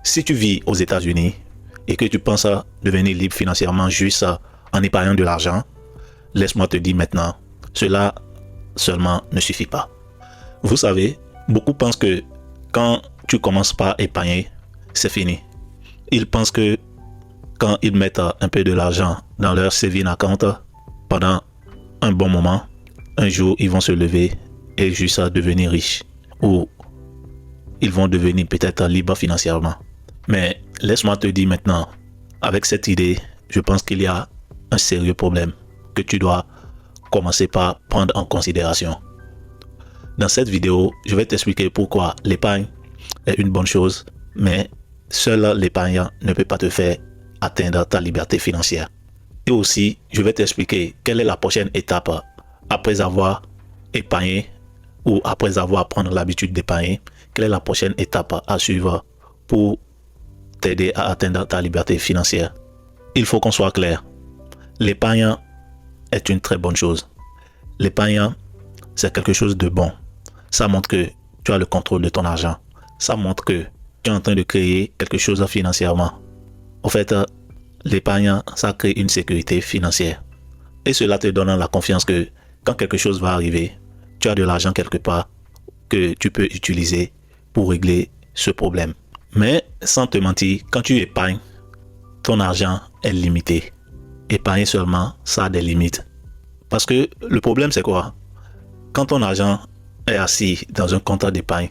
Si tu vis aux États-Unis et que tu penses à devenir libre financièrement juste en épargnant de l'argent, laisse-moi te dire maintenant, cela seulement ne suffit pas. Vous savez, beaucoup pensent que quand tu commences par épargner, c'est fini. Ils pensent que quand ils mettent un peu de l'argent dans leur saving account pendant un bon moment, un jour ils vont se lever et juste devenir riches ou ils vont devenir peut-être libres financièrement. Mais laisse-moi te dire maintenant, avec cette idée, je pense qu'il y a un sérieux problème que tu dois commencer par prendre en considération. Dans cette vidéo, je vais t'expliquer pourquoi l'épargne est une bonne chose, mais seule l'épargne ne peut pas te faire atteindre ta liberté financière. Et aussi, je vais t'expliquer quelle est la prochaine étape après avoir épargné ou après avoir pris l'habitude d'épargner, quelle est la prochaine étape à suivre pour t'aider à atteindre ta liberté financière. Il faut qu'on soit clair. L'épargne est une très bonne chose. L'épargne, c'est quelque chose de bon. Ça montre que tu as le contrôle de ton argent. Ça montre que tu es en train de créer quelque chose financièrement. En fait, l'épargne, ça crée une sécurité financière. Et cela te donne la confiance que quand quelque chose va arriver, tu as de l'argent quelque part que tu peux utiliser pour régler ce problème. Mais sans te mentir, quand tu épargnes, ton argent est limité. Épargner seulement, ça a des limites. Parce que le problème, c'est quoi? Quand ton argent est assis dans un compte d'épargne,